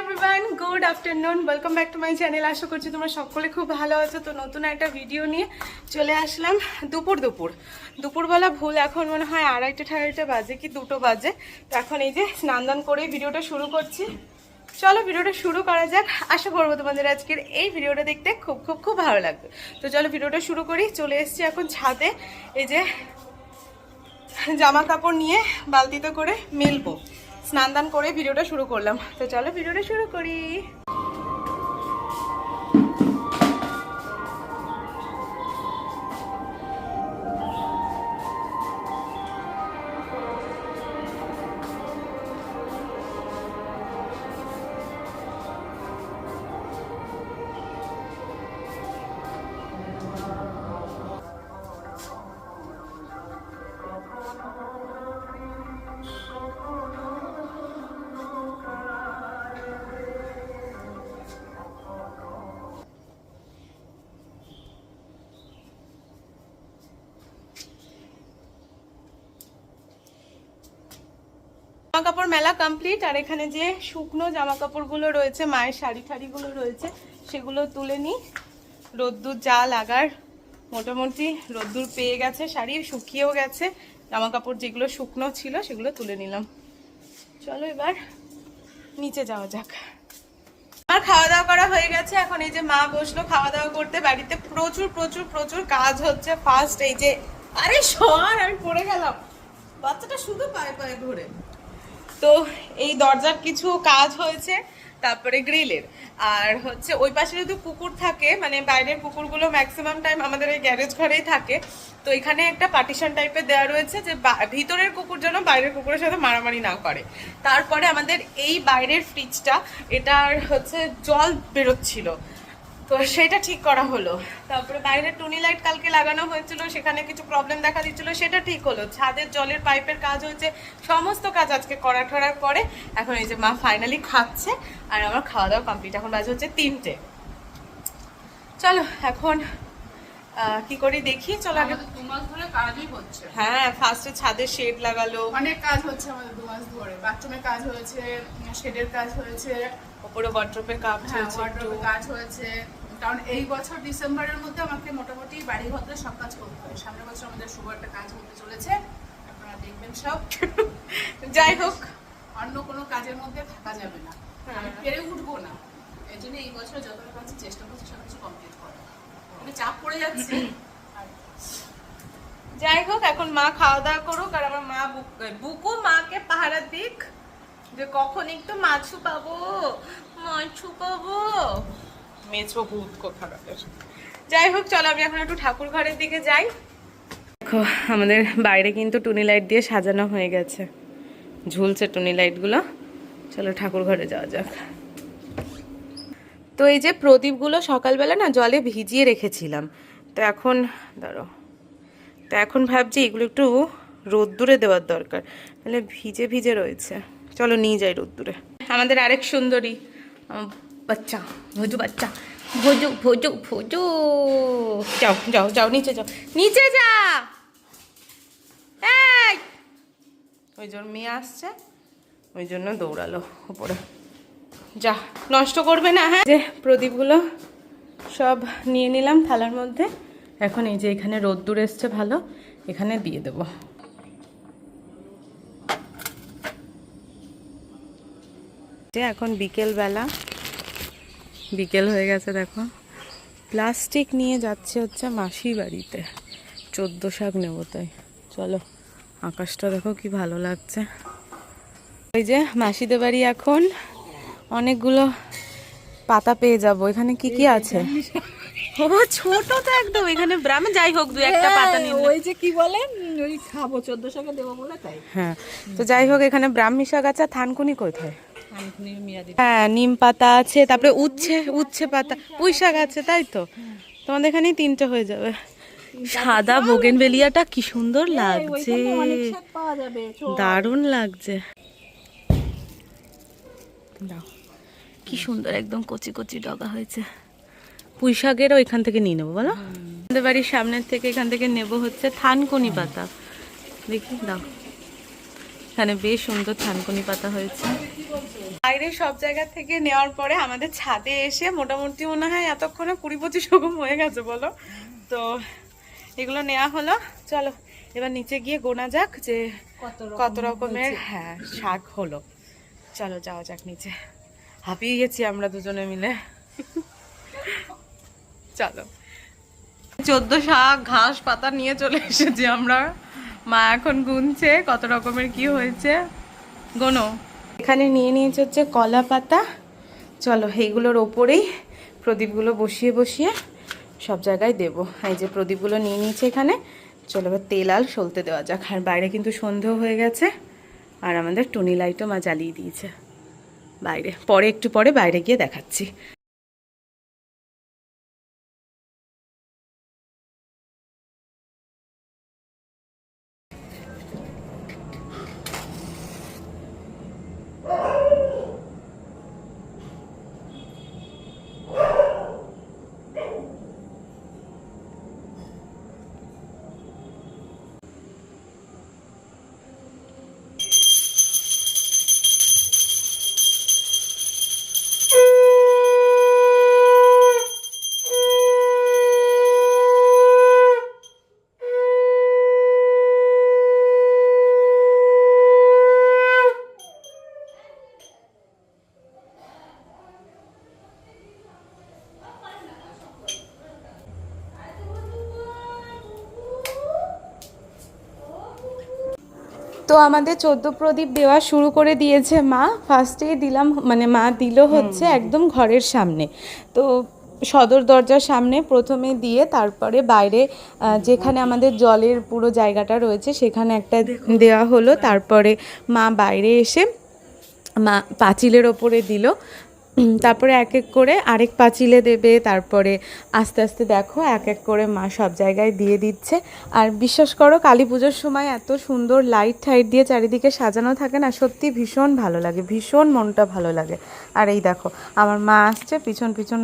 Everyone, good afternoon, welcome back to my channel. আশা করছি তোমরা সকলে খুব ভালো আছো। তো নতুন একটা ভিডিও নিয়ে চলে আসলাম দুপুরবেলা ভুল, এখন মনে হয় 2:30 বাজে কি 2টো বাজে। তো এখন এই যে স্নান দান করে ভিডিওটা শুরু করছি। চলো ভিডিওটা শুরু করা যাক। আশা করবো তোমাদের আজকের এই ভিডিওটা দেখতে খুব খুব খুব ভালো লাগবে। তো চলো ভিডিওটা শুরু করি। চলে এসেছি এখন ছাদে, এই যে জামা কাপড় নিয়ে বালতিতে করে মেলবো। স্নান দান করে ভিডিওটা শুরু করলাম। তো চলো ভিডিওটা শুরু করি। জামা কাপড় মেলা কমপ্লিট। আর এখানে যে শুকনো জামা কাপড়গুলো রয়েছে, মায়ের শাড়ি ঠাড়িগুলো রয়েছে, সেগুলো তুলে নিই। রোদ্দুর যা লাগার মোটামুটি রোদ্দুর পেয়ে গেছে, শাড়ি শুকিয়েও গেছে, জামা কাপড় যেগুলো শুকনো ছিল সেগুলো তুলে নিলাম। চলো এবার নিচে যাওয়া যাক। আমার খাওয়া দাওয়া করা হয়ে গেছে। এখন এই যে মা বসলো খাওয়া দাওয়া করতে। বাড়িতে প্রচুর প্রচুর প্রচুর কাজ হচ্ছে। ফার্স্ট এই যে, আরে সর, আমি পড়ে গেলাম, বাচ্চাটা শুধু পায়ে পায়ে ঘুরে। তো এই দরজার কিছু কাজ হয়েছে, তারপরে গ্রিলের, আর হচ্ছে ওই পাশে যদি পুকুর থাকে, মানে বাইরের পুকুরগুলো ম্যাক্সিমাম টাইম আমাদের এই গ্যারেজ ঘরেই থাকে। তো এখানে একটা পার্টিশন টাইপের দেওয়া রয়েছে যে ভিতরের কুকুর যেন বাইরের কুকুরের সাথে মারামারি না করে। তারপরে আমাদের এই বাইরের ফ্রিজটা, এটার হচ্ছে জল বেরোচ্ছিল, তো সেটা ঠিক করা হলো। তারপরে বাইরে টুনি লাইট কালকে লাগানো হয়েছিল, সেখানে কিছু প্রবলেম দেখা দিচ্ছিল, সেটা ঠিক হলো। ছাদের জলের পাইপের কাজ হয়েছে, সমস্ত কাজ আজকে করার পরে এখন এই যে মা ফাইনালি খাচ্ছে। আর আমার খাওয়া দাওয়া কমপ্লিট। এখন বাজে হচ্ছে 3টে। চলো এখন কি করি দেখি। চলো আগে 2 মাস ধরে কাজই হচ্ছে। হ্যাঁ, ফার্স্টে ছাদে শেড লাগালো, অনেক কাজ হচ্ছে আমাদের 2 মাস ধরে। বাথরুমের কাজ হয়েছে, শেডের কাজ হয়েছে, ওপরে ওয়ার্ড্রোবের কাজ হয়েছে, ওয়ার্ডরোবের কাজ হয়েছে। কারণ এই বছর ডিসেম্বরের মধ্যে আমাকে মোটামুটি বাড়ি ঘরে সব কাজ করতে হয়। সামনের বছর আমাদের শুভ একটা কাজ হতে চলেছে, আপনারা দেখবেন সব। যাই হোক, অন্য কোনো কাজের মধ্যে থাকা যাবে না, আমি পেরে উঠবো না। এই জন্য এই বছর যতটা পারছি চেষ্টা করছি সব কিছু কমপ্লিট করার। আমি চাপ পড়ে যাচ্ছি। যাই হোক, এখন মা খাওয়া দাওয়া করুক। আর আমার মা বুকু মাকে পাহারা দিক যে কখন একটু মাছু পাবো, মেছো ভূত কোথাকার। যাই হোক, চলো আমি এখন একটু ঠাকুর ঘরের দিকে যাই। দেখো আমাদের বাইরে কিন্তু টুনি লাইট দিয়ে সাজানো হয়ে গেছে, ঝুলছে টুনি লাইটগুলো। চলো ঠাকুর ঘরে যাওয়া যাক। তো এই যে প্রদীপগুলো সকালবেলা না জলে ভিজিয়ে রেখেছিলাম, তো এখন তো এখন ভাবছি এগুলো একটু রোদ্দুরে দেওয়ার দরকার, তাহলে ভিজে ভিজে রয়েছে। চলো নিয়ে যাই রোদ্দুরে। আমাদের আরেক সুন্দরী বাচ্চা, ভোজু বাচ্চা, ভোজু ভোজু ভোজু, যাও যাও যাও, নিচে যাও, নিচে যা। এই ওই জন্য মেয়ে আসছে, ওই জন্য দৌড়ালো উপরে। যা, নষ্ট করবে না। হ্যাঁ, যে প্রদীপগুলো সব নিয়ে নিলাম থালার মধ্যে। এখন এই যে এখানে রোদ্দুর এসছে ভালো, এখানে দিয়ে দেব। যে এখন বিকেল হয়ে গেছে। দেখো প্লাস্টিক নিয়ে যাচ্ছে হচ্ছে মাসির বাড়িতে, 14 শাক নেবো তাই। চলো, আকাশটা দেখো কি ভালো লাগছে। ওই যে মাসিদের বাড়ি, এখন অনেকগুলো পাতা পেয়ে যাবো। এখানে কি কি আছে? ও ছোট তো একদম, এখানে ব্রাহ্মণ। যাই হোক, 2-1টা পাতা নিন। ওই যে কি বলেন, ওই খাবো 14 টাকা দেবো বলে তাই। হ্যাঁ, তো যাই হোক, এখানে ব্রাহ্মী শাক আছে। থানকুনি কোথায়? হ্যাঁ, নিম পাতা আছে, তারপরে উচ্ছে পাতা, পুঁই শাক আছে, তাই তো। তোমাদের এখানেই 3টে হয়ে যাবে। সাদা বোগেনভেলিয়াটা কি সুন্দর লাগছে, দারুণ লাগছে। দাও, কি সুন্দর একদম কচি কচি ডগা হয়েছে। পুঁই শাকেরও এখান থেকে নিয়ে নেবো, বলো। আমাদের বাড়ির সামনের থেকে, এখান থেকে নেবো হচ্ছে থানকুনি পাতা। দেখি, দাও। এখানে বেশ সুন্দর থানকুনি পাতা হয়েছে। বাইরে সব জায়গা থেকে নেওয়ার পরে আমাদের ছাদে এসে মোটামুটি মনে হয় এতক্ষণে 20-25 রকম হয়ে গেছে বলো। তো এগুলো নেওয়া হলো, চলো এবার নিচে গিয়ে গোনা যাক যে কত রকমের হ্যাঁ শাক হলো। চলো যাওয়া যাক নিচে, হাঁপিয়ে গেছি আমরা দুজনে মিলে। চলো 14 শাক ঘাস পাতা নিয়ে চলে এসেছি আমরা। মা এখন গুনছে কত রকমের কি হয়েছে, গোনো। এখানে নিয়ে নিয়েছে হচ্ছে কলা পাতা। চলো এইগুলোর ওপরেই প্রদীপগুলো বসিয়ে বসিয়ে সব জায়গায় দেবো। এই যে প্রদীপগুলো নিয়ে নিয়েছে এখানে। চলো এবার তেল আল সলতে দেওয়া যাক। আর বাইরে কিন্তু সন্ধেও হয়ে গেছে, আর আমাদের টুনি লাইটও মা জ্বালিয়ে দিয়েছে বাইরে। পরে একটু পরে বাইরে গিয়ে দেখাচ্ছি। তো আমাদের 14 প্রদীপ দেওয়া শুরু করে দিয়েছে মা। ফার্স্টেই দিলাম, মানে মা দিল হচ্ছে একদম ঘরের সামনে। তো সদর দরজার সামনে প্রথমে দিয়ে তারপরে বাইরে যেখানে আমাদের জলের পুরো জায়গাটা রয়েছে সেখানে একটা দেওয়া হলো। তারপরে মা বাইরে এসে মা পাঁচিলের ওপরে দিল। তারপরে এক এক করে আরেক পাঁচিলে দেবে। তারপরে আস্তে আস্তে দেখো এক এক করে মা সব জায়গায় দিয়ে দিচ্ছে। আর বিশ্বাস করো কালী পুজোর সময় এত সুন্দর লাইট টাইট দিয়ে চারিদিকে সাজানো থাকে না, সত্যি ভীষণ ভালো লাগে, ভীষণ মনটা ভালো লাগে। আর এই দেখো আমার মা আসছে, পিছন পিছন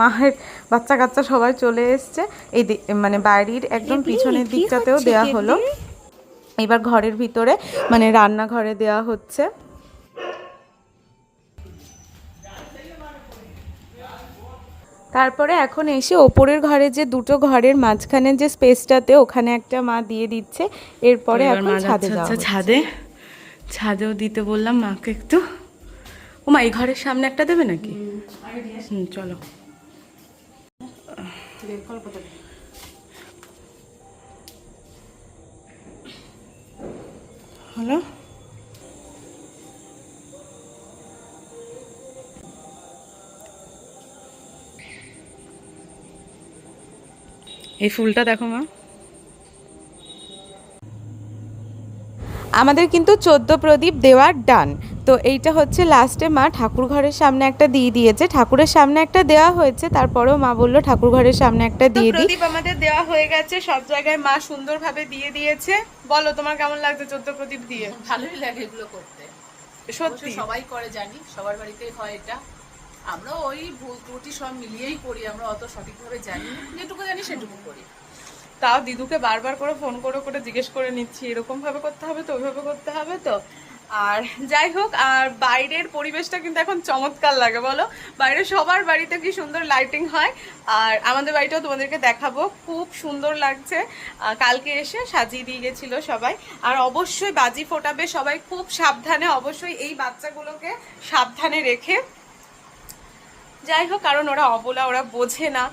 মায়ের বাচ্চা কাচ্চা সবাই চলে এসছে। এই মানে বাড়ির একদম পিছনের দিকটাতেও দেওয়া হলো। এবার ঘরের ভিতরে মানে রান্নাঘরে দেওয়া হচ্ছে। তারপরে এখন এসে ওপরের ঘরে যে দুটো ঘরের মাঝখানে যে স্পেসটাতে ওখানে একটা মা দিয়ে দিচ্ছে। এরপরে এখন ছাদে যাচ্ছে। ছাদেও দিতে বললাম মাকে একটু। ও মা এই ঘরের সামনে একটা দেবে নাকি? চলো হলো। এই ফুলটা দেখো মা। আমাদের কিন্তু 14 প্রদীপ দেওয়ার ডান। তো এইটা হচ্ছে লাস্টে মা ঠাকুর ঘরের সামনে একটা দিয়ে দিয়েছে, ঠাকুরের সামনে একটা দেওয়া হয়েছে, তারপরেও মা বললো ঠাকুর ঘরের সামনে একটা দিয়ে দিই। প্রদীপ আমাদের দেওয়া হয়ে গেছে, সব জায়গায় মা সুন্দরভাবে দিয়ে দিয়েছে। বলো তোমার কেমন লাগছে 14 প্রদীপ দিয়ে? ভালোই লাগে এগুলো করতে, সত্যি সবাই করে জানি, সবার বাড়িতেই হয় এটা। আমরা ওই ভুল ত্রুটি সব মিলিয়েই করি, আমরা অত সঠিকভাবে জানি না, যেটুকু জানি সেটুকু করি। তাও দিদুকে বারবার করে ফোন করে করে জিজ্ঞেস করে নিচ্ছি এরকম ভাবে করতে হবে তো, ওইভাবে করতে হবে তো। আর যাই হোক, আর বাইরের পরিবেশটা কিন্তু এখন চমৎকার লাগে বলো। বাইরে সবার বাড়িতে কি সুন্দর লাইটিং হয়, আর আমাদের বাড়িটাও তোমাদেরকে দেখাবো, খুব সুন্দর লাগছে। কালকে এসে সাজিয়ে দিয়ে গেছিলো সবাই। আর অবশ্যই বাজি ফোটাবে সবাই খুব সাবধানে, অবশ্যই এই বাচ্চাগুলোকে সাবধানে রেখে। যাই হোক, কারণ ওরা অবলা, ওরা বোঝে না।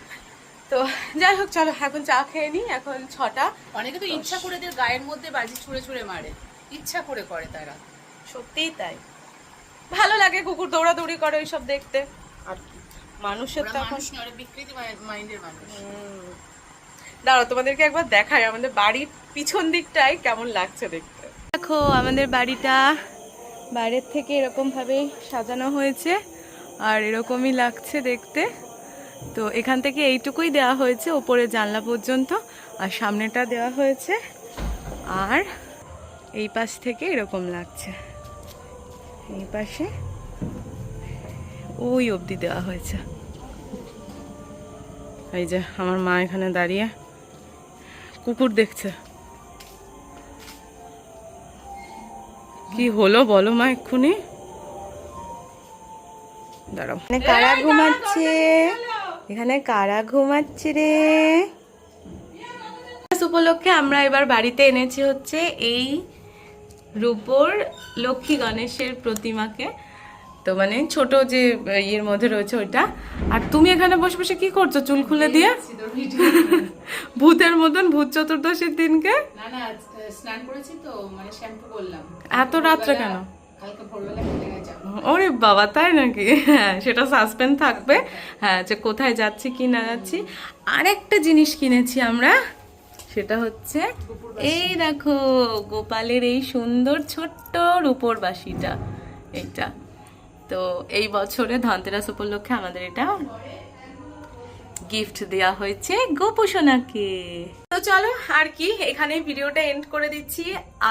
তো যাই হোক চলো এখন চা খেয়ে নিই, এখন 6টা। অনেকে তো ইচ্ছা করে এদের গায়ের মধ্যে বাজি ছুঁড়ে ছুঁড়ে মারে, ইচ্ছা করে করে তারা। সত্যিই তাই, ভালো লাগে কুকুর দৌড়াদৌড়ি করে ওইসব দেখতে। আর মানুষের তো এখন বিকৃতি মাইন্ডের মানুষ। দাঁড়াও তোমাদেরকে একবার দেখাই আমাদের বাড়ির পিছন দিকটাই কেমন লাগছে দেখতে। দেখো আমাদের বাড়িটা বাইরের থেকে এরকম ভাবে সাজানো হয়েছে, আর এরকমই লাগছে দেখতে। তো এখান থেকে এইটুকুই দেওয়া হয়েছে ওপরে জানলা পর্যন্ত, আর সামনেটা দেওয়া হয়েছে। আর এই পাশ থেকে এরকম লাগছে, এই পাশে ওই অবধি দেওয়া হয়েছে। এই যে আমার মা এখানে দাঁড়িয়ে কুকুর দেখছে। কি হলো বলো মা এক্ষুনি? দাঁড়াও, এখানে কারা ঘুমাচ্ছে? এখানে কারা ঘুমাচ্ছে রে? উপলক্ষে আমরা এবার বাড়িতে এনেছি হচ্ছে এই রূপোর লক্ষ্মী গণেশের প্রতিমাকে। তো মানে ছোট যে ইয়ের মধ্যে রয়েছে ওইটা। আর তুমি এখানে বসে বসে কি করছো চুল খুলে দিয়ে? ভূতের মতন, ভূত চতুর্দশীর দিনকে। না না, স্নান করেছি তো, মানে শ্যাম্পু করলাম। এত রাত্রে কেন? কালকে ভোরবেলা খেতে যাব। ওরে বাবা, তাই নাকি? হ্যাঁ, সেটা সাসপেন্স থাকবে। হ্যাঁ, যে কোথায় যাচ্ছি কি না যাচ্ছি। আরেকটা জিনিস কিনেছি আমরা, সেটা হচ্ছে এই দেখো গোপালের এই সুন্দর ছোট্ট রূপোর বাঁশিটা। এইটা তো এই বছরে ধনতেরাস উপলক্ষে আমাদের এটা গিফট দেয়া হয়েছে গোপু সোনাকে। তো চলো আর কি, এখানে ভিডিওটা এন্ড করে দিচ্ছি।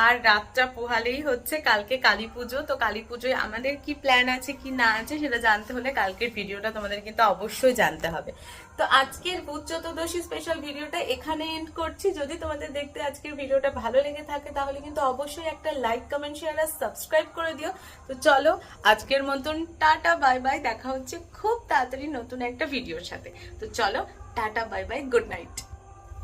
আর রাতটা পোহালেই হচ্ছে কালকে কালী পুজো। তো কালী পুজোয় আমাদের কি প্ল্যান আছে কি না আছে সেটা জানতে হলে কালকের ভিডিওটা তোমাদের কিন্তু অবশ্যই জানতে হবে। তো আজকের ভূত চতুর্দশী স্পেশাল ভিডিওটা এখানে এন্ড করছি। যদি তোমাদের দেখতে আজকের ভিডিওটা ভালো লেগে থাকে তাহলে কিন্তু অবশ্যই একটা লাইক, কমেন্ট, শেয়ার আর সাবস্ক্রাইব করে দিও। তো চলো আজকের মতন টাটা বাই বাই, দেখা হচ্ছে খুব তাড়াতাড়ি নতুন একটা ভিডিওর সাথে। তো চলো tata bye bye, good night.